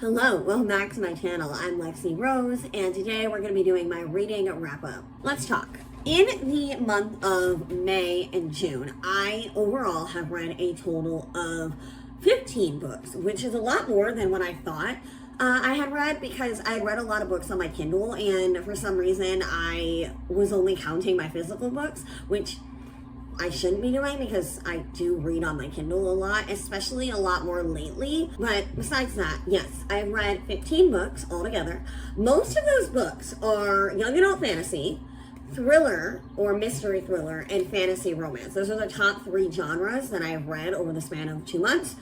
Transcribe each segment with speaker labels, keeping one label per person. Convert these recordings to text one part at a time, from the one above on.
Speaker 1: Hello, welcome back to my channel. I'm Lexi Rose, and today we're going to be doing my reading wrap-up. Let's talk. In the month of May and June, I overall have read a total of 15 books, which is a lot more than what I thought I had read, because I had read a lot of books on my Kindle, and for some reason I was only counting my physical books, which I shouldn't be doing because I do read on my Kindle a lot, especially a lot more lately. But besides that, yes, I've read 15 books altogether. Most of those books are young adult fantasy, thriller or mystery thriller, and fantasy romance. Those are the top 3 genres that I've read over the span of 2 months.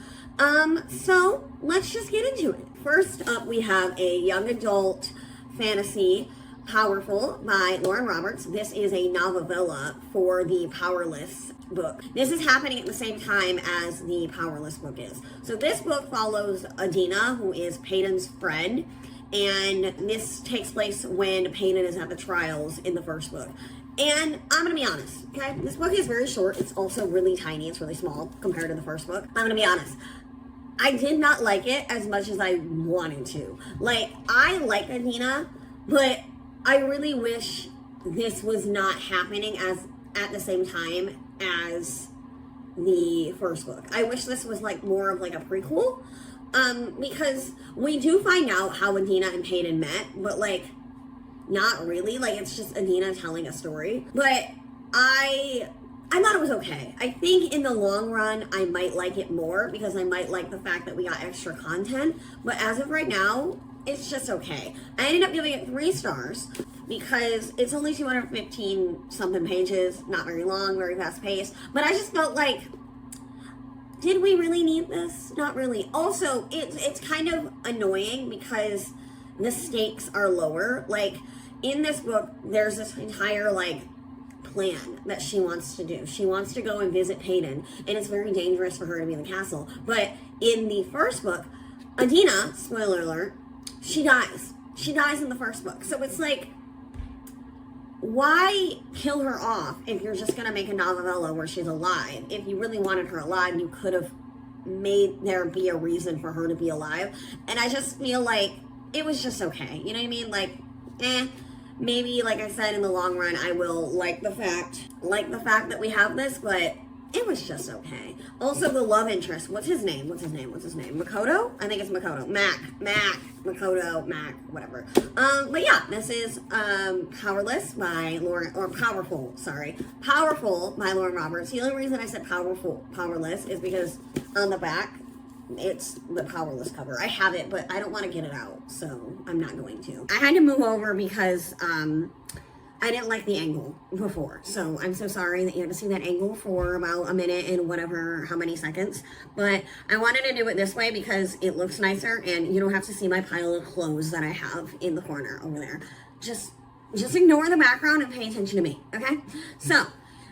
Speaker 1: So let's just get into it. First up, we have a young adult fantasy, Powerful by Lauren Roberts. This is a novella for the Powerless book. This is happening at the same time as the Powerless book is. So this book follows Adina, who is Peyton's friend, and this takes place when Peyton is at the trials in the first book. And I'm gonna be honest, okay? This book is very short. It's also really tiny. It's really small compared to the first book. I'm gonna be honest. I did not like it as much as I wanted to. Like, I like Adina, but I really wish this was not happening at the same time as the first book. I wish this was like more of like a prequel, because we do find out how Adina and Peyton met, but like not really. Like, it's just Adina telling a story. But I thought it was okay. I think in the long run I might like it more because I might like the fact that we got extra content. But as of right now, it's just okay. I ended up giving it 3 stars because it's only 215 something pages, not very long, very fast paced. But I just felt like, did we really need this? Not really. Also, it's kind of annoying because the stakes are lower. Like, in this book, there's this entire like plan that she wants to do. She wants to go and visit Peyton, and it's very dangerous for her to be in the castle. But in the first book, Adina, spoiler alert, she dies. She dies in the first book. So it's like, why kill her off if you're just going to make a novella where she's alive? If you really wanted her alive, you could have made there be a reason for her to be alive. And I just feel like it was just okay. You know what I mean? Like, maybe, like I said, in the long run, I will like the fact that we have this, but it was just okay. Also, the love interest. What's his name? Makoto? I think it's Makoto. Makoto, whatever. But yeah, this is Powerless by Powerful by Lauren Roberts. The only reason I said Powerless is because on the back, it's the Powerless cover. I have it, but I don't want to get it out, so I'm not going to. I had to move over because I didn't like the angle before, so I'm so sorry that you had to see that angle for about a minute and whatever, how many seconds. But I wanted to do it this way because it looks nicer, and you don't have to see my pile of clothes that I have in the corner over there. Just ignore the background and pay attention to me, okay? So,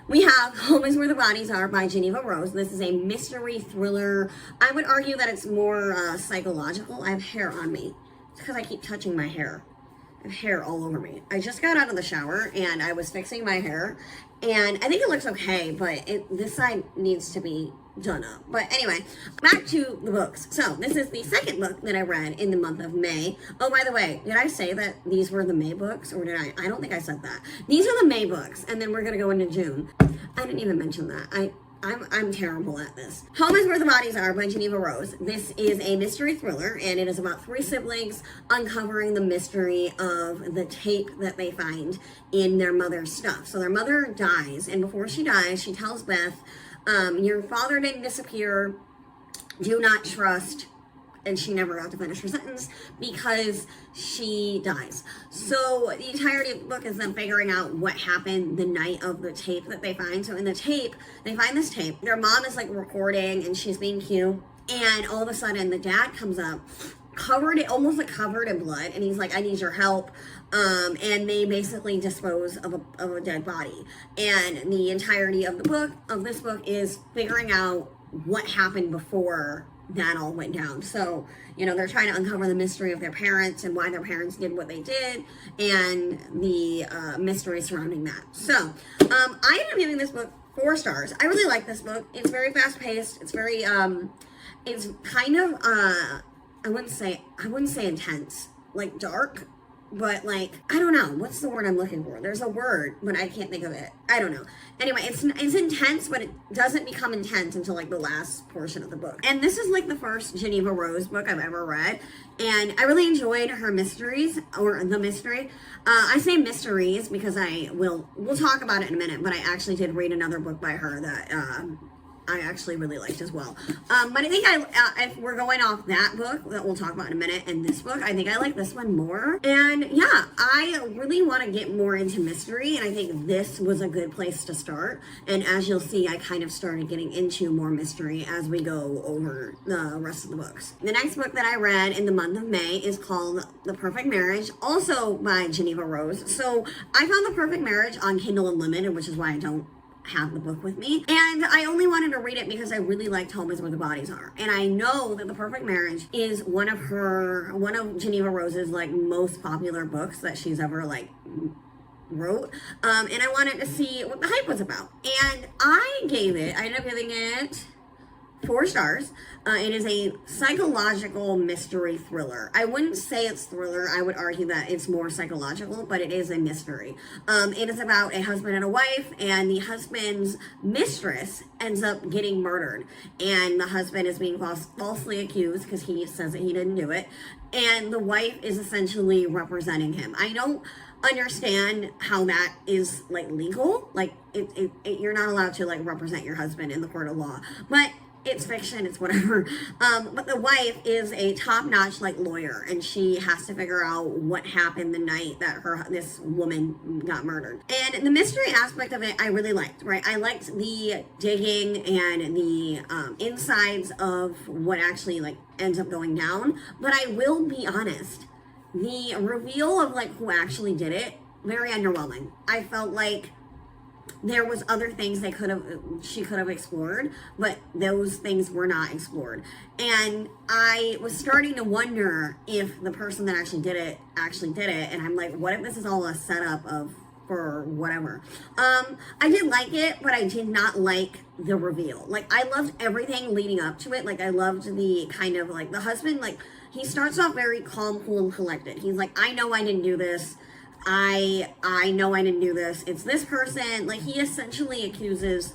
Speaker 1: we have Home is Where the Bodies Are by Geneva Rose. This is a mystery thriller. I would argue that it's more psychological. I have hair on me. It's because I keep touching my hair. I have hair all over me. I just got out of the shower and I was fixing my hair, and I think it looks okay, but this side needs to be done up. But anyway, back to the books. So this is the second book that I read in the month of May. Oh, by the way, did I say that these were the May books, or did I? I don't think I said that. These are the May books, and then we're gonna go into June. I didn't even mention that. I'm terrible at this. Home is Where the Bodies Are by Geneva Rose. This is a mystery thriller, and it is about 3 siblings uncovering the mystery of the tape that they find in their mother's stuff. So their mother dies, and before she dies, she tells Beth, your father didn't disappear, do not trust, and she never got to finish her sentence because she dies. So the entirety of the book is them figuring out what happened the night of the tape that they find. So in the tape, they find this tape. Their mom is like recording and she's being cute. And all of a sudden the dad comes up, almost like covered in blood. And he's like, I need your help. And they basically dispose of a dead body. And the entirety of this book is figuring out what happened before that all went down. So, you know, they're trying to uncover the mystery of their parents and why their parents did what they did, and the mystery surrounding that. So, I ended up giving this book 4 stars. I really like this book. It's very fast paced. It's very, it's kind of I wouldn't say intense, like dark, but like, I don't know, what's the word I'm looking for? There's a word, but I can't think of it. I don't know. Anyway, it's intense, but it doesn't become intense until like the last portion of the book. And this is like the first Geneva Rose book I've ever read, and I really enjoyed her mysteries, or the mystery. I say mysteries because we'll talk about it in a minute, but I actually did read another book by her that I actually really liked as well. But I think if we're going off that book that we'll talk about in a minute and this book, I think I like this one more. And yeah, I really want to get more into mystery, and I think this was a good place to start. And as you'll see, I kind of started getting into more mystery as we go over the rest of the books. The next book that I read in the month of May is called The Perfect Marriage, also by Geneva Rose. So I found The Perfect Marriage on Kindle Unlimited, which is why I don't have the book with me, and I only wanted to read it because I really liked Home Is Where the Bodies Are, and I know that The Perfect Marriage is one of Geneva Rose's like most popular books that she's ever like wrote, and I wanted to see what the hype was about, and I ended up giving it 4 stars. It is a psychological mystery thriller. I wouldn't say it's thriller. I would argue that it's more psychological, but it is a mystery. It is about a husband and a wife, and the husband's mistress ends up getting murdered, and the husband is being falsely accused because he says that he didn't do it, and the wife is essentially representing him. I don't understand how that is like legal. Like you're not allowed to like represent your husband in the court of law, but it's fiction, it's whatever. But the wife is a top-notch like lawyer, and she has to figure out what happened the night that this woman got murdered. And the mystery aspect of it I really liked, right? I liked the digging and the insides of what actually like ends up going down. But I will be honest, the reveal of like who actually did it, very underwhelming. I felt like there was other things she could have explored, but those things were not explored. And I was starting to wonder if the person that actually did it, and I'm like, what if this is all a setup for whatever? I did like it, but I did not like the reveal. Like, I loved everything leading up to it. Like, I loved the kind of like the husband, like he starts off very calm, cool, and collected. He's like, I know I didn't do this. I know I didn't do this. It's this person. Like, he essentially accuses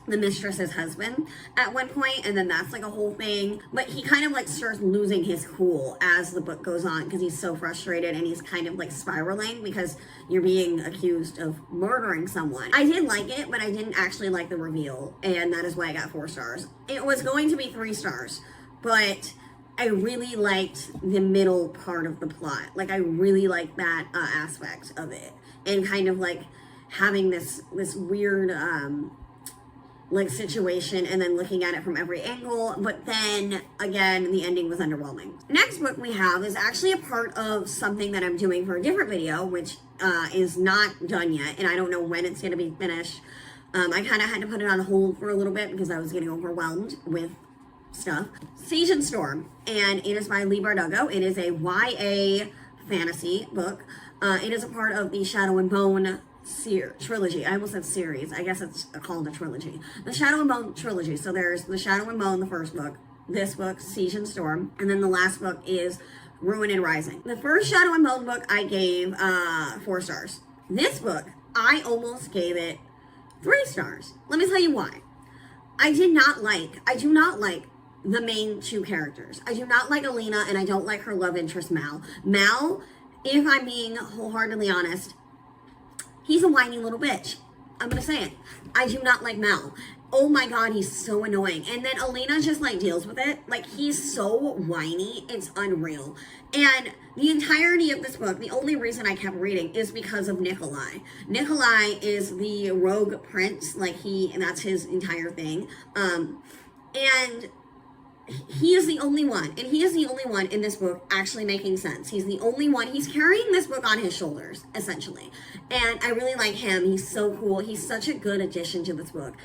Speaker 1: the mistress's husband at one point, and then that's like a whole thing. But he kind of like starts losing his cool as the book goes on because he's so frustrated, and he's kind of like spiraling because you're being accused of murdering someone. I did like it, but I didn't actually like the reveal, and that is why I got 4 stars. It was going to be 3 stars, but I really liked the middle part of the plot. Like, I really liked that aspect of it, and kind of like having this weird like situation, and then looking at it from every angle. But then again, the ending was underwhelming. Next book we have is actually a part of something that I'm doing for a different video, which is not done yet, and I don't know when it's going to be finished. I kind of had to put it on hold for a little bit because I was getting overwhelmed with stuff. Siege and Storm, and it is by Leigh Bardugo. It is a YA fantasy book. It is a part of the Shadow and Bone trilogy. I almost said series. I guess it's called a trilogy. The Shadow and Bone trilogy. So there's the Shadow and Bone, the first book, this book, Siege and Storm, and then the last book is Ruin and Rising. The first Shadow and Bone book I gave 4 stars. This book, I almost gave it 3 stars. Let me tell you why. I do not like the main 2 characters. I do not like Alina, and I don't like her love interest, Mal. Mal, if I'm being wholeheartedly honest, he's a whiny little bitch. I'm gonna say it. I do not like Mal. Oh my god, he's so annoying. And then Alina just like deals with it. Like, he's so whiny, it's unreal. And the entirety of this book, the only reason I kept reading is because of Nikolai. Nikolai is the rogue prince, and that's his entire thing. And he is the only one, and he is the only one in this book actually making sense. He's the only one. He's carrying this book on his shoulders, essentially. And I really like him. He's so cool. He's such a good addition to this book.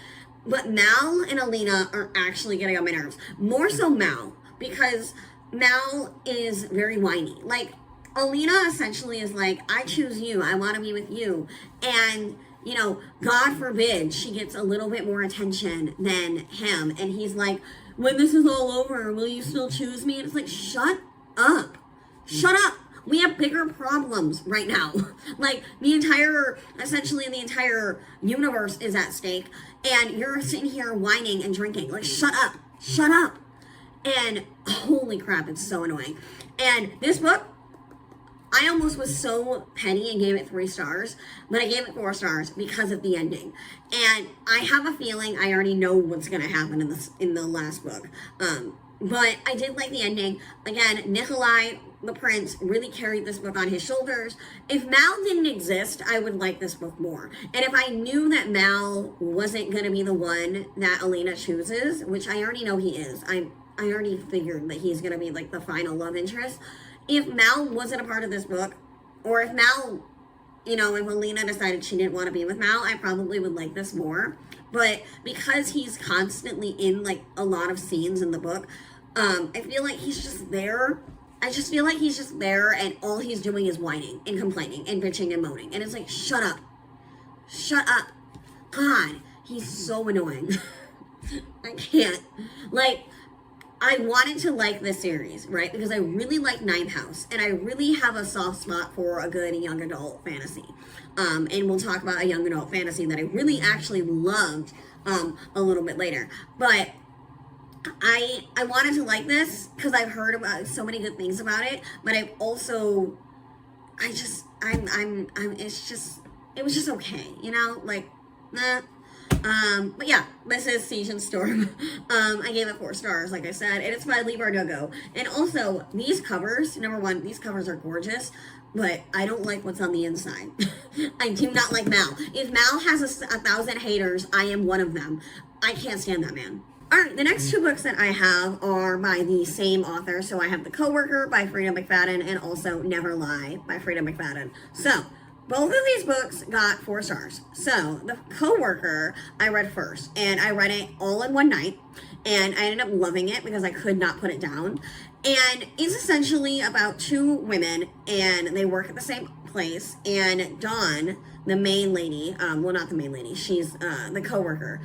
Speaker 1: But Mal and Alina are actually getting on my nerves. More so Mal, because Mal is very whiny. Like, Alina essentially is like, I choose you. I want to be with you. And you know, God forbid she gets a little bit more attention than him. And he's like, when this is all over, will you still choose me? And it's like, shut up. Shut up. We have bigger problems right now. Like, essentially the entire universe is at stake. And you're sitting here whining and drinking. Like, shut up. Shut up. And holy crap, it's so annoying. And this book, I almost was so petty and gave it 3 stars, but I gave it 4 stars because of the ending. And I have a feeling I already know what's going to happen in the last book. But I did like the ending. Again, Nikolai, the prince, really carried this book on his shoulders. If Mal didn't exist, I would like this book more. And if I knew that Mal wasn't going to be the one that Elena chooses, which I already know he is, I already figured that he's going to be like the final love interest. If Mal wasn't a part of this book, or if Mal, you know, if Alina decided she didn't want to be with Mal, I probably would like this more. But because he's constantly in, like, a lot of scenes in the book, I feel like he's just there. I just feel like he's just there, and all he's doing is whining and complaining and bitching and moaning. And it's like, shut up. Shut up. God, he's so annoying. I can't. Like, I wanted to like this series, right? Because I really like Ninth House, and I really have a soft spot for a good young adult fantasy. And we'll talk about a young adult fantasy that I really actually loved a little bit later. But I wanted to like this because I've heard about so many good things about it. But I've also, it was just okay, you know, like, nah. But yeah, this is Siege and Storm. I gave it 4 stars, like I said, and it's by Lee Bardugo. And also, these covers, number one, these covers are gorgeous, but I don't like what's on the inside. I do not like Mal. If Mal has 1,000 haters, I am one of them. I can't stand that man. Alright, the next 2 books that I have are by the same author. So I have The Coworker by Frida McFadden and also Never Lie by Frida McFadden. So, both of these books got 4 stars. So, The Coworker, I read first, and I read it all in one night, and I ended up loving it because I could not put it down. And it's essentially about 2 women, and they work at the same place, and Dawn, the main lady, well, not the main lady, she's the coworker,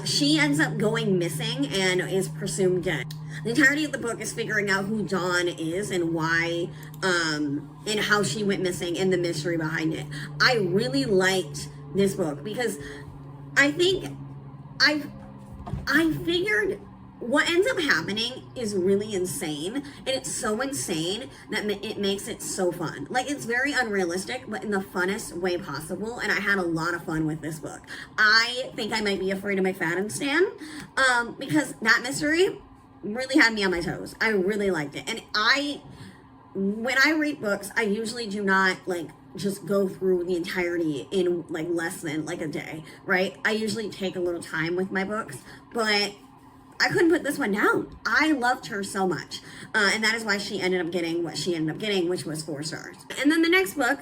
Speaker 1: she ends up going missing and is presumed dead. The entirety of the book is figuring out who Dawn is and why, and how she went missing and the mystery behind it. I really liked this book because I think I figured what ends up happening is really insane, and it's so insane that it makes it so fun. Like, it's very unrealistic, but in the funnest way possible, and I had a lot of fun with this book. I think I might be afraid of McFadden stan, because that mystery really had me on my toes. I really liked it, and when I read books, I usually do not, like, just go through the entirety in, like, less than, like, a day, right? I usually take a little time with my books, but I couldn't put this one down. I loved her so much. And that is why she ended up getting what she ended up getting, which was 4 stars. And then the next book,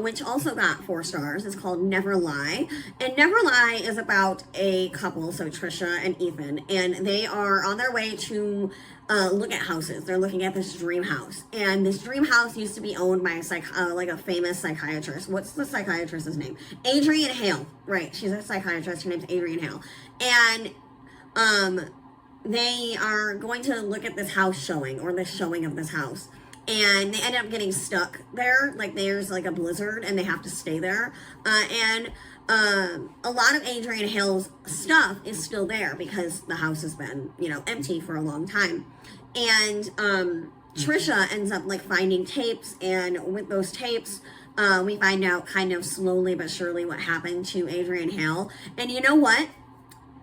Speaker 1: which also got 4 stars, is called Never Lie. And Never Lie is about a couple, so Trisha and Ethan. And they are on their way to look at houses. They're looking at this dream house. And this dream house used to be owned by a famous psychiatrist. What's the psychiatrist's name? Adrienne Hale. Right, she's a psychiatrist. Her name's Adrienne Hale. And they are going to look at this house showing, or the showing of this house, and they end up getting stuck there. Like, there's like a blizzard and they have to stay there, and a lot of Adrienne Hill's stuff is still there because the house has been, you know, empty for a long time. And Trisha ends up, like, finding tapes, and with those tapes, we find out kind of slowly but surely what happened to Adrienne Hale. And you know what?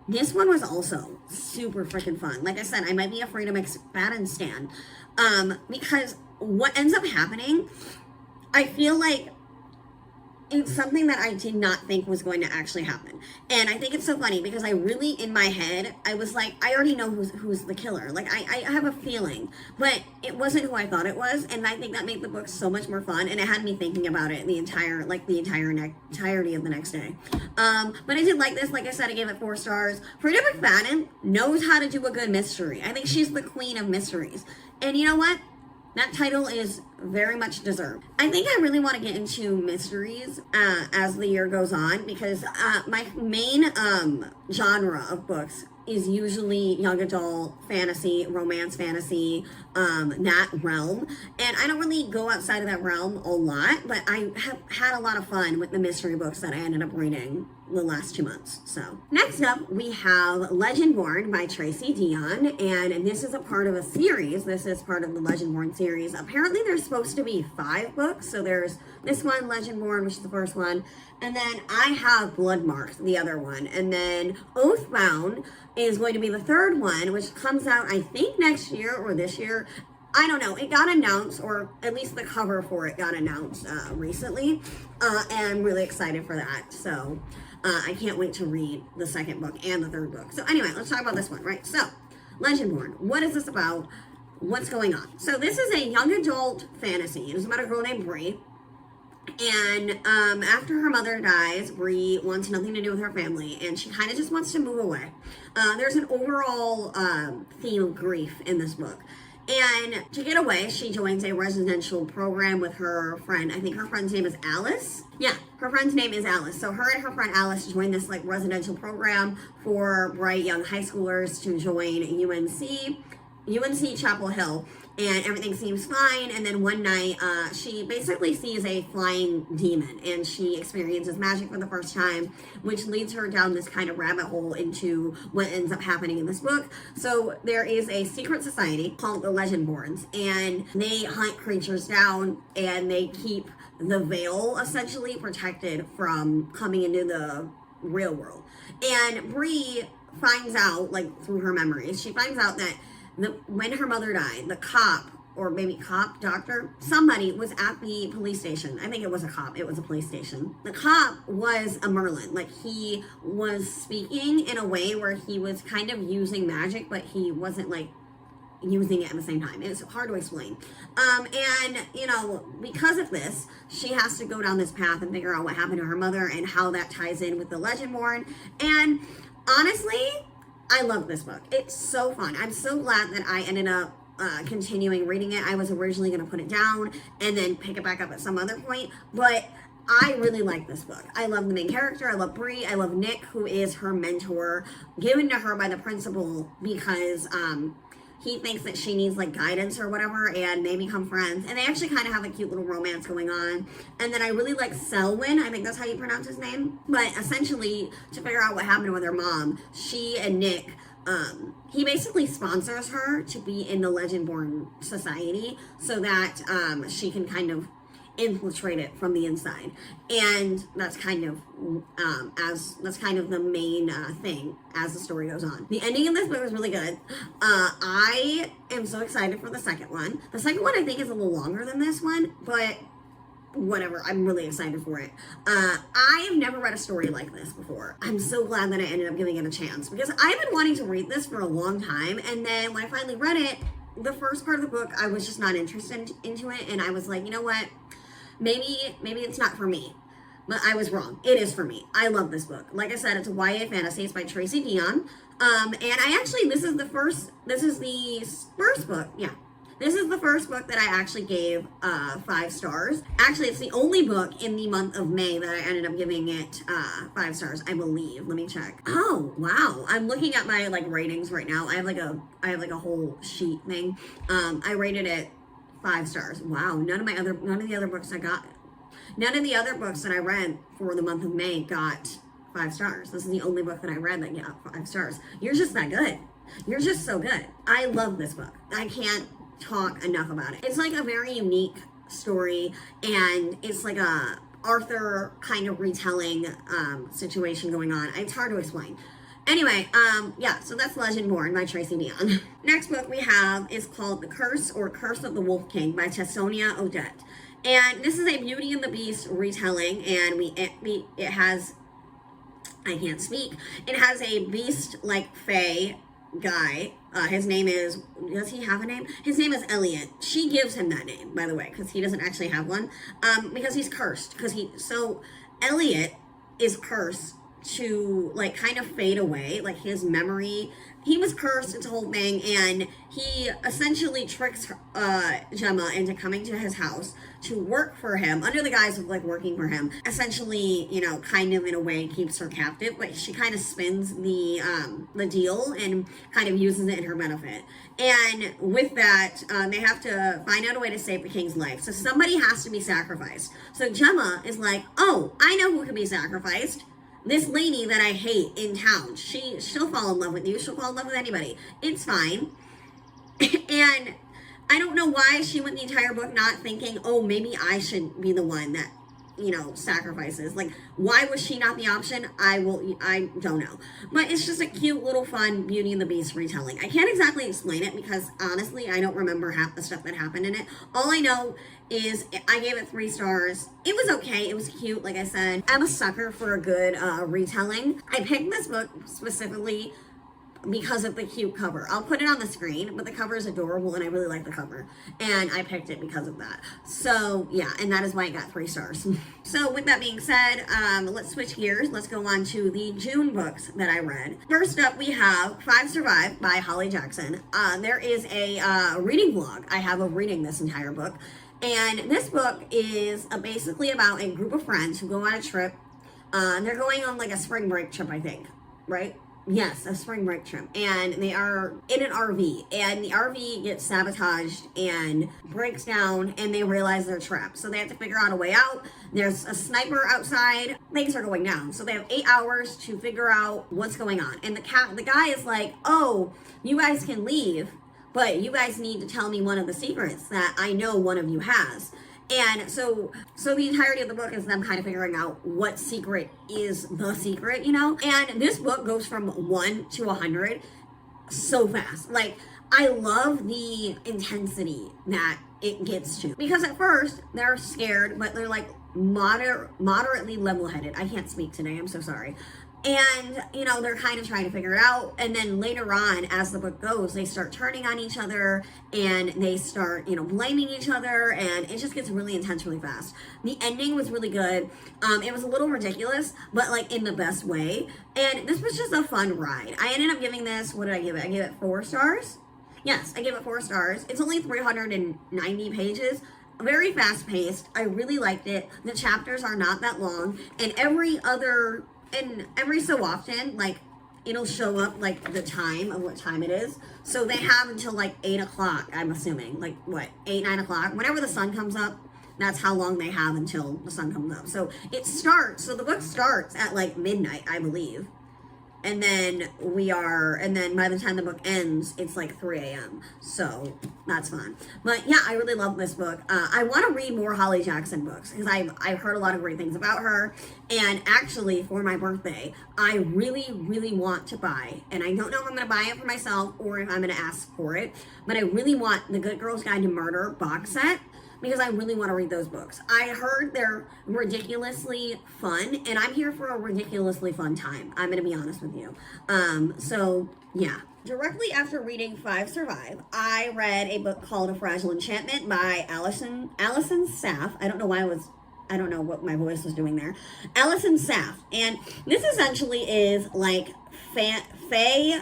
Speaker 1: This one was also super freaking fun. Like I said, I might be afraid of McFadden stan. Because what ends up happening, I feel like it's something that I did not think was going to actually happen. And I think it's so funny because I really, in my head, I was like, I already know who's the killer. Like, I have a feeling. But it wasn't who I thought it was. And I think that made the book so much more fun. And it had me thinking about it the entirety of the next day. But I did like this. Like I said, I gave it 4 stars. Frida McFadden knows how to do a good mystery. I think she's the queen of mysteries. And you know what? That title is very much deserved. I think I really want to get into mysteries as the year goes on, because my main genre of books is usually young adult fantasy, romance fantasy, that realm. And I don't really go outside of that realm a lot, but I have had a lot of fun with the mystery books that I ended up reading the last 2 months. So next up, we have Legendborn by Tracy Deonn, and this is a part of a series. This is part of the Legendborn series. Apparently there's supposed to be 5 books. So there's this one, Legendborn, which is the first one, and then I have Bloodmarked, the other one, and then Oathbound is going to be the third one, which comes out I think next year or this year. I don't know. It got announced, or at least the cover for it got announced recently, and I'm really excited for that. So I can't wait to read the second book and the third book. So anyway, let's talk about this one, right? So, Legendborn. What is this about? What's going on? So this is a young adult fantasy. It's about a girl named Bree. And after her mother dies, Bree wants nothing to do with her family, and she kind of just wants to move away. There's an overall theme of grief in this book. And to get away, she joins a residential program with her friend. I think her friend's name is Alice. Yeah, her friend's name is Alice. So her and her friend Alice join this like residential program for bright young high schoolers to join UNC Chapel Hill. And everything seems fine. And then one night, she basically sees a flying demon, and she experiences magic for the first time, which leads her down this kind of rabbit hole into what ends up happening in this book. So there is a secret society called the Legendborns, and they hunt creatures down, and they keep the veil essentially protected from coming into the real world. And Bree finds out, like through her memories, she finds out that when her mother died, the cop, or maybe cop, doctor, somebody was at the police station. I think it was a cop. It was a police station. The cop was a Merlin. Like, he was speaking in a way where he was kind of using magic, but he wasn't, like, using it at the same time. It's hard to explain. And, you know, because of this, she has to go down this path and figure out what happened to her mother and how that ties in with the Legendborn. And honestly, I love this book. It's so fun. I'm so glad that I ended up continuing reading it. I was originally going to put it down and then pick it back up at some other point, but I really like this book. I love the main character. I love Bree. I love Nick, who is her mentor, given to her by the principal because he thinks that she needs like guidance or whatever, and they become friends. And they actually kind of have a cute little romance going on. And then I really like Selwyn. I think that's how you pronounce his name. But essentially, to figure out what happened with her mom, she and Nick, he basically sponsors her to be in the Legendborn Society so that she can kind of infiltrate it from the inside. And that's kind of the main thing as the story goes on. The ending of this book was really good. I am so excited for the second one. The second one I think is a little longer than this one, but whatever, I'm really excited for it. I have never read a story like this before. I'm so glad that I ended up giving it a chance, because I've been wanting to read this for a long time, and then when I finally read it, the first part of the book I was just not interested into it, and I was like, you know what, maybe it's not for me. But I was wrong. It is for me. I love this book. Like I said, it's a YA fantasy. It's by Tracy Deonn. And this is the first book. Yeah. This is the first book that I actually gave 5 stars. Actually, it's the only book in the month of May that I ended up giving it 5 stars, I believe. Let me check. Oh, wow. I'm looking at my like ratings right now. I have like a whole sheet thing. I rated it 5 stars. Wow. None of the other books that I read for the month of May got 5 stars. This is the only book that I read that got 5 stars. You're just that good. You're just so good. I love this book. I can't talk enough about it. It's like a very unique story, and it's like a Arthur kind of retelling situation going on. It's hard to explain. Anyway, yeah, so that's Legendborn by Tracy Deonn. Next book we have is called The Curse or Curse of the Wolf King by Tessonia Odette. And this is a Beauty and the Beast retelling, and it has, I can't speak, it has a beast-like fae guy. His name is, does he have a name? His name is Elliot. She gives him that name, by the way, because he doesn't actually have one, because he's cursed, so Elliot is cursed to like kind of fade away, like his memory. he was cursed, it's a whole thing, and he essentially tricks Gemma into coming to his house to work for him under the guise of like working for him. Essentially, you know, kind of in a way keeps her captive, but she kind of spins the deal and kind of uses it in her benefit. And with that, they have to find out a way to save the king's life. So somebody has to be sacrificed. So Gemma is like, oh, I know who can be sacrificed. This lady that I hate in town. She'll fall in love with you. She'll fall in love with anybody. It's fine. And I don't know why she went the entire book not thinking, oh, maybe I should be the one that, you know, sacrifices. Like, why was she not the option? I don't know. But it's just a cute little fun Beauty and the Beast retelling. I can't exactly explain it because honestly, I don't remember half the stuff that happened in it. All I know is I gave it 3 stars. It was okay. It was cute, like I said. I'm a sucker for a good retelling. I picked this book specifically because of the cute cover. I'll put it on the screen, but the cover is adorable and I really like the cover. And I picked it because of that. So yeah, and that is why I got 3 stars. So with that being said, let's switch gears. Let's go on to the June books that I read. First up, we have 5 Survive by Holly Jackson. There is a reading vlog. I have of reading this entire book. And this book is basically about a group of friends who go on a trip. They're going on like a spring break trip, I think, right? Yes, a spring break trip. And they are in an RV. And the RV gets sabotaged and breaks down and they realize they're trapped. So they have to figure out a way out. There's a sniper outside. Things are going down. So they have 8 hours to figure out what's going on. And the guy is like, oh, you guys can leave, but you guys need to tell me one of the secrets that I know one of you has. And so the entirety of the book is them kind of figuring out what secret is the secret, you know? And this book goes from 1 to 100 so fast. Like, I love the intensity that it gets to. Because at first, they're scared, but they're like moderately level-headed. I can't speak today, I'm so sorry. And, you know, they're kind of trying to figure it out. And then later on, as the book goes, they start turning on each other and they start, you know, blaming each other. And it just gets really intense really fast. The ending was really good. It was a little ridiculous, but like in the best way. And this was just a fun ride. I ended up giving this, what did I give it? I gave it 4 stars. Yes, I gave it 4 stars. It's only 390 pages. Very fast paced. I really liked it. The chapters are not that long. And every so often, like, it'll show up, like, the time of what time it is. So they have until, like, 8 o'clock, I'm assuming. Like, what, 8, 9 o'clock? Whenever the sun comes up, that's how long they have until the sun comes up. So so the book starts at, like, midnight, I believe. And then by the time the book ends, it's like 3 a.m. So that's fun. But yeah, I really love this book. I want to read more Holly Jackson books because I've heard a lot of great things about her. And actually, for my birthday, I really, really want to buy, and I don't know if I'm going to buy it for myself or if I'm going to ask for it, but I really want the Good Girl's Guide to Murder box set, because I really want to read those books. I heard they're ridiculously fun, and I'm here for a ridiculously fun time. I'm going to be honest with you. So, yeah. Directly after reading 5 Survive, I read a book called A Fragile Enchantment by Allison Saff. I don't know what my voice was doing there. Allison Saff. And this essentially is like Faye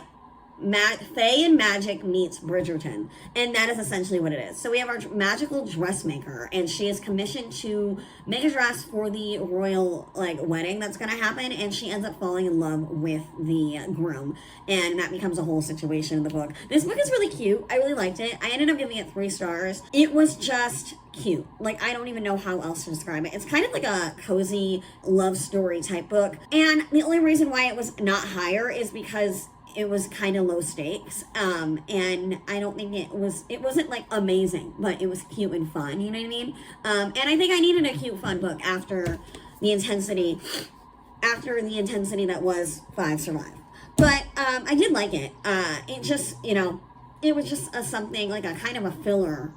Speaker 1: and Magic meets Bridgerton, and that is essentially what it is. So we have our magical dressmaker, and she is commissioned to make a dress for the royal wedding that's going to happen, and she ends up falling in love with the groom, and that becomes a whole situation in the book. This book is really cute. I really liked it. I ended up giving it 3 stars. It was just cute. Like, I don't even know how else to describe it. It's kind of like a cozy love story type book, and the only reason why it was not higher is because it was kind of low stakes, and I don't think it wasn't like amazing, but it was cute and fun, you know what I mean? And I think I needed a cute, fun book after the intensity that was 5 Survive. But I did like it. It just, you know, it was just something like a kind of a filler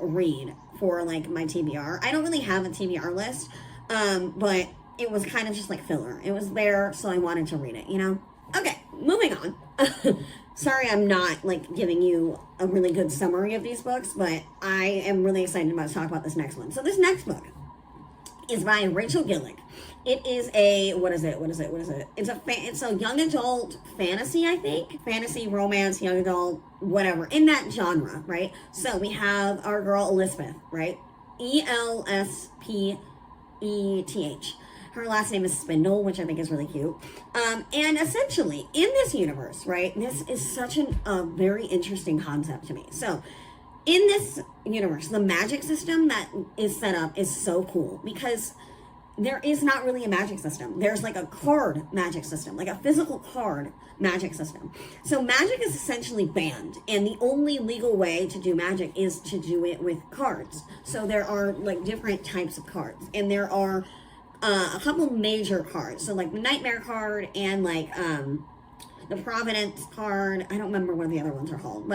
Speaker 1: read for like my TBR. I don't really have a TBR list, but it was kind of just like filler. It was there, so I wanted to read it, you know? Okay, moving on. Sorry I'm not like giving you a really good summary of these books, but I am really excited about to talk about this next one. So this next book is by Rachel Gillick. It is a, what is it? It's a young adult fantasy, I think. Fantasy, romance, young adult, whatever, in that genre, right? So we have our girl Elizabeth, right? Elspeth. Her last name is Spindle, which I think is really cute. And essentially, in this universe, right, this is such a very interesting concept to me. So, in this universe, the magic system that is set up is so cool because there is not really a magic system. There's like a card magic system, like a physical card magic system. So magic is essentially banned, and the only legal way to do magic is to do it with cards. So there are like different types of cards, and there are a couple major cards. So like the Nightmare card and like the Providence card. I don't remember what the other ones are called,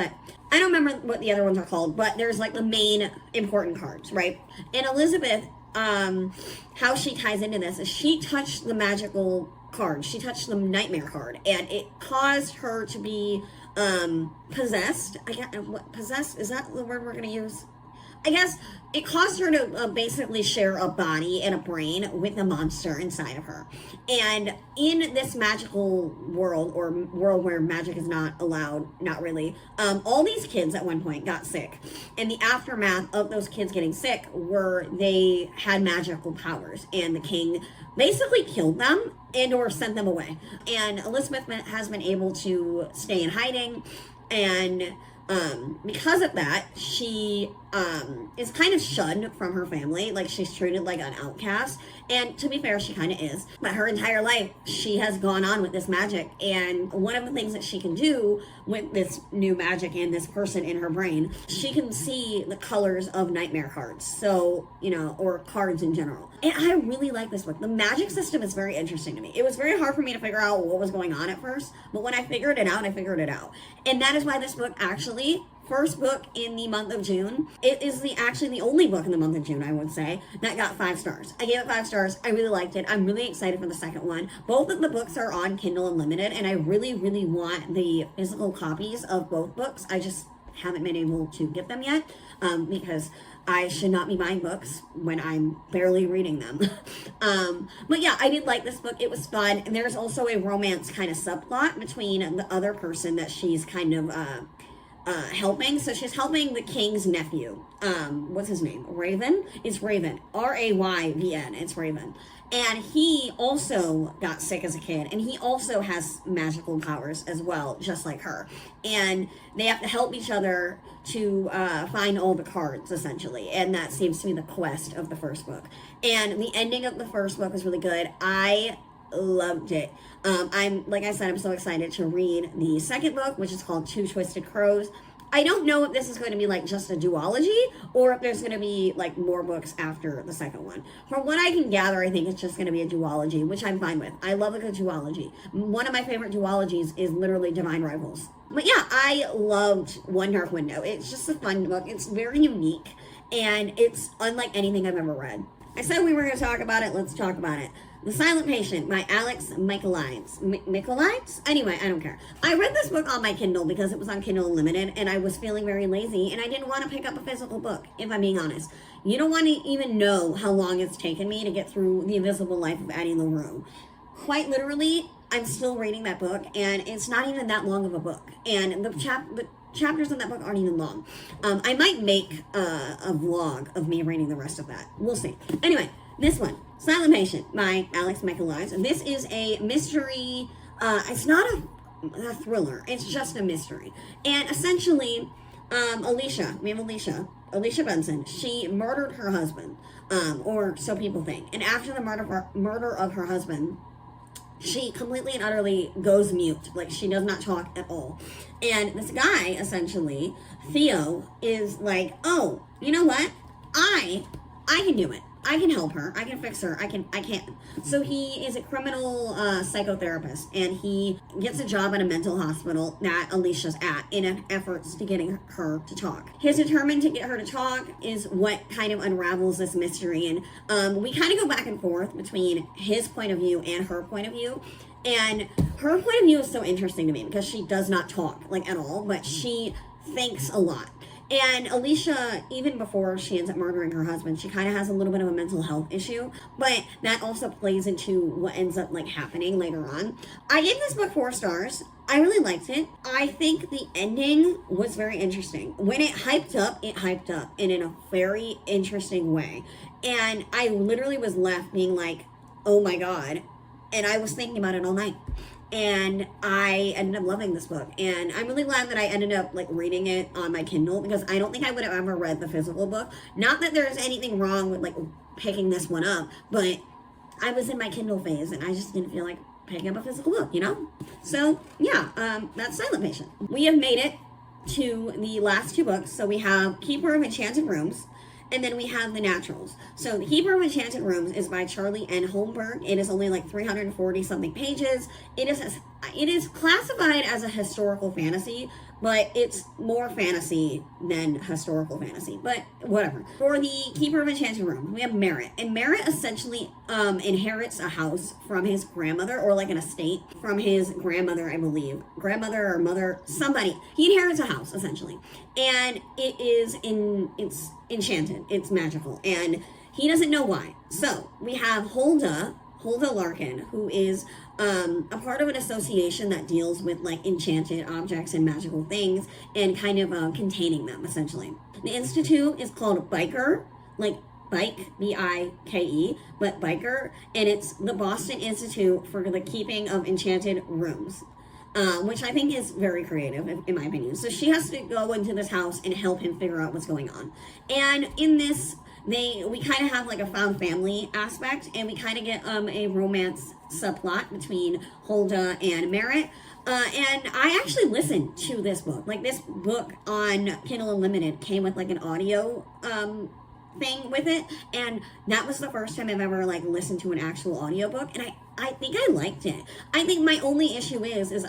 Speaker 1: but there's like the main important cards, right? And Elizabeth, how she ties into this is she touched the magical card. She touched the Nightmare card, and it caused her to be possessed. Possessed, is that the word we're gonna use? I guess it caused her to basically share a body and a brain with a monster inside of her. And in this magical world, or world where magic is not allowed, not really, all these kids at one point got sick. And the aftermath of those kids getting sick were they had magical powers. And the king basically killed them and or sent them away. And Elizabeth has been able to stay in hiding, and because of that, she is kind of shunned from her family. Like, she's treated like an outcast. And to be fair, she kind of is. But her entire life, she has gone on with this magic. And one of the things that she can do with this new magic and this person in her brain, she can see the colors of Nightmare cards. So, you know, or cards in general. And I really like this book. The magic system is very interesting to me. It was very hard for me to figure out what was going on at first. But when I figured it out, I figured it out. And that is why this book actually, first book in the month of June. It is actually the only book in the month of June, I would say, that got 5 stars. I gave it 5 stars. I really liked it. I'm really excited for the second one. Both of the books are on Kindle Unlimited, and I really, really want the physical copies of both books. I just haven't been able to get them yet because I should not be buying books when I'm barely reading them. But yeah, I did like this book. It was fun. And there's also a romance kind of subplot between the other person that she's kind of helping. So she's helping the king's nephew. What's his name? Raven? It's Raven. Rayvn. It's Raven. And he also got sick as a kid, and he also has magical powers as well, just like her. And they have to help each other to find all the cards, essentially. And that seems to be the quest of the first book. And the ending of the first book was really good. I loved it. Like I said, I'm so excited to read the second book, which is called Two Twisted Crows. I don't know if this is going to be like just a duology or if there's going to be like more books after the second one. From what I can gather, I think it's just going to be a duology, which I'm fine with. I love a good duology. One of my favorite duologies is literally Divine Rivals. But yeah, I loved One Dark Window. It's just a fun book. It's very unique, and it's unlike anything I've ever read. I said we were going to talk about it. Let's talk about it. The Silent Patient by Alex Michaelides. Michaelides? Anyway, I don't care. I read this book on my Kindle because it was on Kindle Unlimited, and I was feeling very lazy, and I didn't want to pick up a physical book, if I'm being honest. You don't want to even know how long it's taken me to get through The Invisible Life of Addie LaRue. Quite literally, I'm still reading that book, and it's not even that long of a book. And the chapters in that book aren't even long. I might make a vlog of me reading the rest of that. We'll see. Anyway, this one, Silent Patient by Alex Michaelides. And this is a mystery. It's not a thriller. It's just a mystery. And essentially, Alicia Benson, she murdered her husband, or so people think. And after the murder of her husband, she completely and utterly goes mute. Like, she does not talk at all. And this guy, essentially, Theo, is like, oh, you know what? I can do it. I can help her. I can fix her. I can. So he is a criminal psychotherapist, and he gets a job at a mental hospital that Alicia's at in an efforts to getting her to talk. He's determined to get her to talk is what kind of unravels this mystery. And we kind of go back and forth between his point of view and her point of view. And her point of view is so interesting to me because she does not talk, like, at all, but she thinks a lot. And Alicia, even before she ends up murdering her husband, she kind of has a little bit of a mental health issue, but that also plays into what ends up like happening later on. I gave this book 4 stars. I really liked it. I think the ending was very interesting. When it hyped up and in a very interesting way. And I literally was left being like, oh my God. And I was thinking about it all night. And I ended up loving this book, and I'm really glad that I ended up like reading it on my Kindle, because I don't think I would have ever read the physical book. Not that there's anything wrong with like picking this one up, but I was in my Kindle phase and I just didn't feel like picking up a physical book, you know? So yeah, that's Silent Patient. We have made it to the last 2 books. So we have Keeper of Enchanted Rooms, and then we have The Naturals. So The Keeper of Enchanted Rooms is by Charlie N. Holmberg. It is only like 340 something pages. It is classified as a historical fantasy, but it's more fantasy than historical fantasy. But whatever. For The Keeper of Enchanted Rooms, we have Merritt. And Merritt essentially inherits a house from his grandmother, or like an estate from his grandmother, I believe. Grandmother or mother, somebody. He inherits a house, essentially. And it's enchanted. It's magical. And he doesn't know why. So we have Hulda Larkin, who is a part of an association that deals with like enchanted objects and magical things, and kind of containing them, essentially. The institute is called Biker, like Bike, B-I-K-E, but Biker, and it's the Boston Institute for the Keeping of Enchanted Rooms. Which I think is very creative, in my opinion. So she has to go into this house and help him figure out what's going on. And in this, we kind of have like a found family aspect, and we kind of get a romance subplot between Hulda and Merritt. And I actually listened to this book. Like, this book on Kindle Unlimited came with like an audio thing with it, and that was the first time I've ever like listened to an actual audiobook, and I think I liked it. I think my only issue is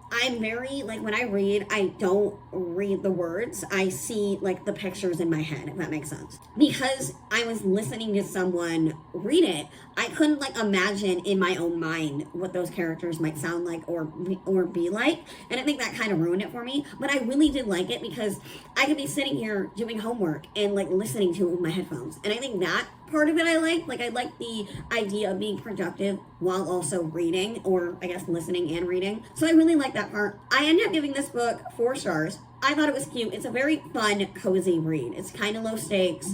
Speaker 1: I'm very, like, when I read, I don't read the words. I see, like, the pictures in my head, if that makes sense. Because I was listening to someone read it, I couldn't, like, imagine in my own mind what those characters might sound like or be like. And I think that kind of ruined it for me. But I really did like it, because I could be sitting here doing homework and, like, listening to it with my headphones. And I think that part of it I like. Like, I like the idea of being productive while also reading, or I guess listening and reading. So I really like that part. I ended up giving this book 4 stars. I thought it was cute. It's a very fun, cozy read. It's kind of low stakes.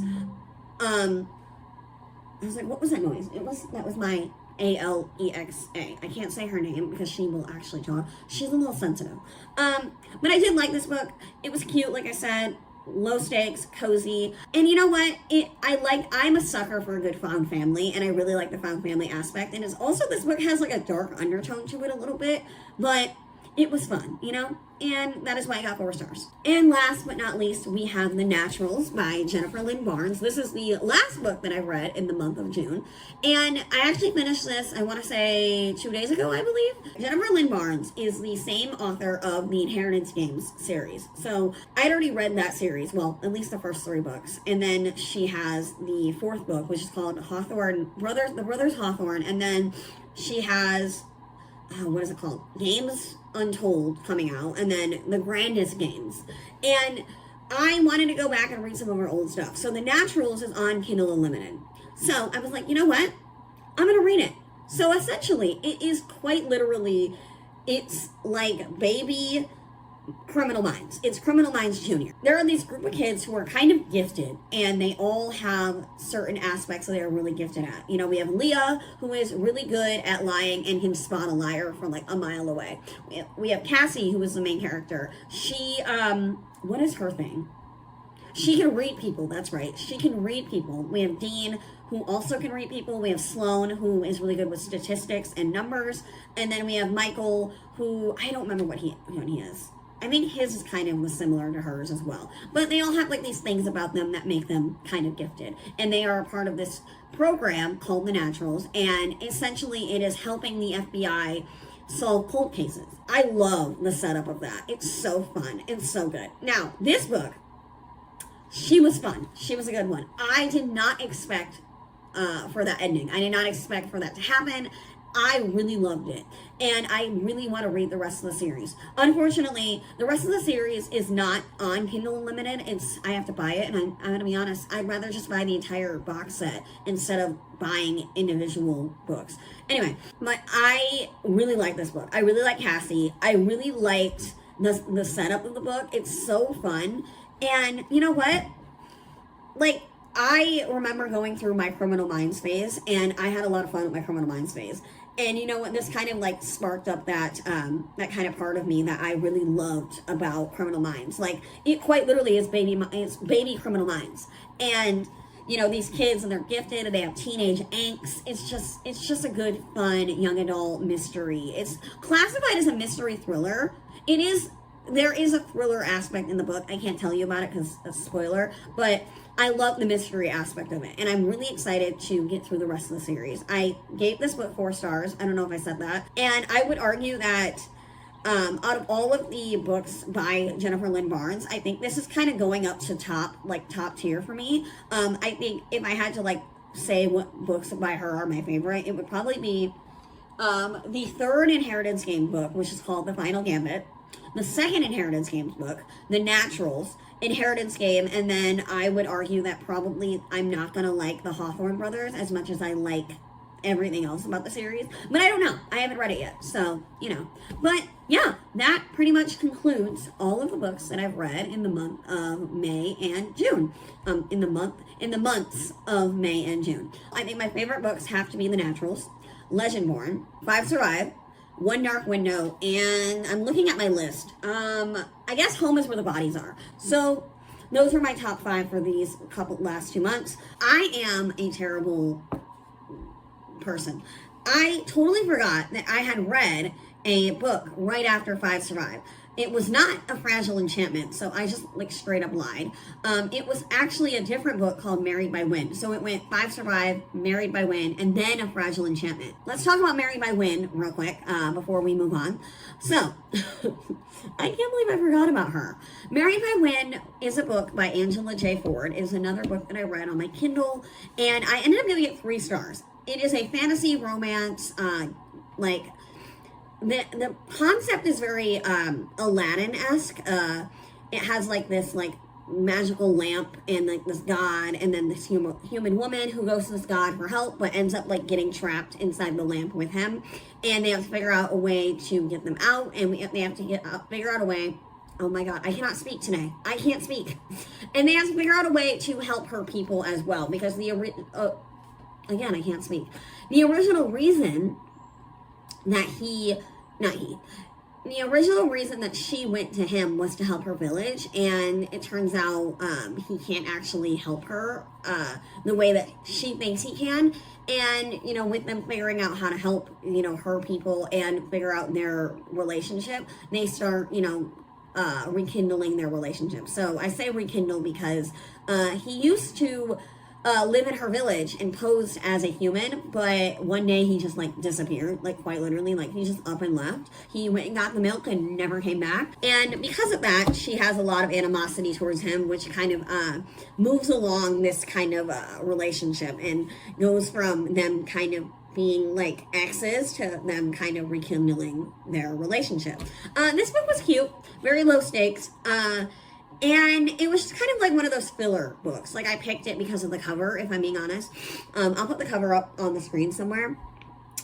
Speaker 1: I was like, what was that noise? That was my Alexa. I can't say her name because she will actually talk. She's a little sensitive. But I did like this book. It was cute, like I said. Low stakes, cozy, and you know what? I'm a sucker for a good found family, and I really like the found family aspect. And it's also, this book has like a dark undertone to it a little bit, but it was fun, you know? And that is why I got 4 stars. And last but not least, we have The Naturals by Jennifer Lynn Barnes. This is the last book that I read in the month of June. And I actually finished this, I want to say 2 days ago, I believe. Jennifer Lynn Barnes is the same author of the Inheritance Games series. So I'd already read that series, well, at least the first 3 books. And then she has the 4th book, which is called The Brothers Hawthorne. And then she has, what is it called? Games Untold coming out, and then The Grandest Games. And I wanted to go back and read some of her old stuff. So The Naturals is on Kindle Unlimited. So I was like, you know what? I'm going to read it. So essentially, it is quite literally, it's like baby Criminal Minds. It's Criminal Minds Junior. There are these group of kids who are kind of gifted, and they all have certain aspects that they're really gifted at. You know, we have Leah, who is really good at lying and can spot a liar from like a mile away. We have Cassie, who is the main character. She, what is her thing? She can read people, that's right. She can read people. We have Dean, who also can read people. We have Sloan, who is really good with statistics and numbers. And then we have Michael, who, I don't remember what he is. I think his is kind of similar to hers as well. But they all have like these things about them that make them kind of gifted. And they are a part of this program called The Naturals. And essentially it is helping the FBI solve cold cases. I love the setup of that. It's so fun. It's so good. Now, this book, she was fun. She was a good one. I did not expect for that ending. I did not expect for that to happen. I really loved it. And I really want to read the rest of the series. Unfortunately, the rest of the series is not on Kindle Unlimited. I have to buy it, and I'm going to be honest, I'd rather just buy the entire box set instead of buying individual books. Anyway, but I really like this book. I really like Cassie. I really liked the setup of the book. It's so fun. And you know what? Like, I remember going through my Criminal Minds phase, and I had a lot of fun with my Criminal Minds phase. And you know what? This kind of like sparked up that that kind of part of me that I really loved about Criminal Minds. Like, it quite literally is baby Criminal Minds. And you know, these kids, and they're gifted, and they have teenage angst. It's just a good, fun young adult mystery. It's classified as a mystery thriller. There is a thriller aspect in the book. I can't tell you about it because it's a spoiler, but I love the mystery aspect of it, and I'm really excited to get through the rest of the series. I gave this book 4 stars. I don't know if I said that. And I would argue that out of all of the books by Jennifer Lynn Barnes, I think this is kind of going up to top tier for me. I think if I had to like say what books by her are my favorite, it would probably be the third Inheritance Game book, which is called The Final Gambit. The second Inheritance Games book, The Naturals, Inheritance Game, and then I would argue that probably I'm not going to like the Hawthorne brothers as much as I like everything else about the series. But I don't know. I haven't read it yet, so, you know. But, yeah, that pretty much concludes all of the books that I've read in the month of May and June. In the months of May and June. I think my favorite books have to be The Naturals, Legendborn, 5 Survive, One Dark Window, and I'm looking at my list. I guess Home is Where the Bodies Are. So those are my top 5 for these last 2 months. I am a terrible person. I totally forgot that I had read a book right after 5 Survive. It was not A Fragile Enchantment, so I just like straight up lied. It was actually a different book called Married by Wind. So it went 5 Survive, Married by Wind, and then A Fragile Enchantment. Let's talk about Married by Wind real quick before we move on. So, I can't believe I forgot about her. Married by Wind is a book by Angela J. Ford. It is another book that I read on my Kindle, and I ended up giving it 3 stars. It is a fantasy romance, the concept is very Aladdin-esque. It has like this like magical lamp and like this god, and then this human woman who goes to this god for help, but ends up like getting trapped inside the lamp with him, and they have to figure out a way to get them out, and they have to figure out a way. Oh my god, I cannot speak today. I can't speak. And they have to figure out a way to help her people as well, because again, I can't speak. The original reason that the original reason that she went to him was to help her village, and it turns out he can't actually help her the way that she thinks he can. And, you know, with them figuring out how to help, you know, her people and figure out their relationship, they start, you know, rekindling their relationship. So I say rekindle because he used to live in her village and posed as a human, but one day he just like disappeared, like quite literally, like he just up and left. He went and got the milk and never came back, and because of that she has a lot of animosity towards him, which kind of moves along this kind of relationship and goes from them kind of being like exes to them kind of rekindling their relationship. This book was cute, very low stakes, and it was kind of like one of those filler books. Like, I picked it because of the cover, if I'm being honest. I'll put the cover up on the screen somewhere.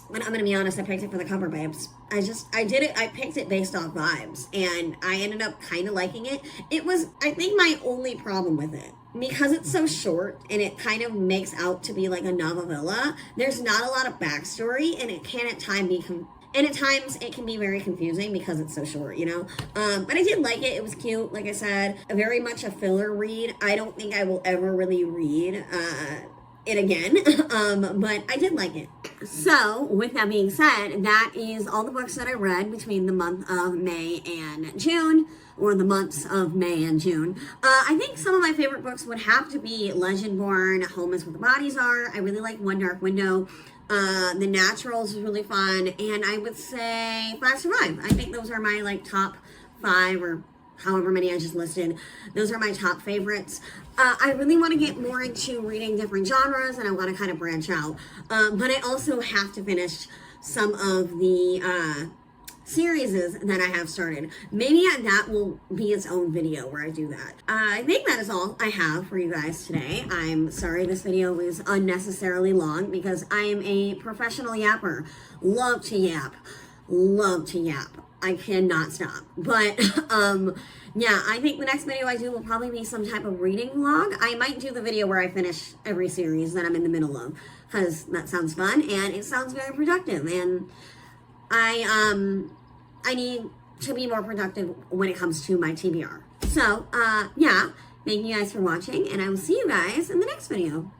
Speaker 1: But I'm going to be honest, I picked it for the cover, babes. I picked it based off vibes. And I ended up kind of liking it. It was, I think, my only problem with it. Because it's so short and it kind of makes out to be like a novella, there's not a lot of backstory, and it can at times it can be very confusing because it's so short, you know? But I did like it. It was cute, like I said. Very much a filler read. I don't think I will ever really read it again, but I did like it. So, with that being said, that is all the books that I read between the month of May and June, or the months of May and June. I think some of my favorite books would have to be Legendborn, Home is Where the Bodies Are. I really like One Dark Window. The Naturals is really fun, and I would say 5 Survive. I think those are my like top 5, or however many I just listed. Those are my top favorites. I really want to get more into reading different genres, and I want to kind of branch out. But I also have to finish some of the series that I have started. Maybe that will be its own video where I do that. I think that is all I have for you guys today. I'm sorry this video was unnecessarily long because I am a professional yapper. Love to yap. Love to yap. I cannot stop. But, yeah, I think the next video I do will probably be some type of reading vlog. I might do the video where I finish every series that I'm in the middle of, because that sounds fun, and it sounds very productive, and I need to be more productive when it comes to my TBR. So, yeah, thank you guys for watching, and I will see you guys in the next video.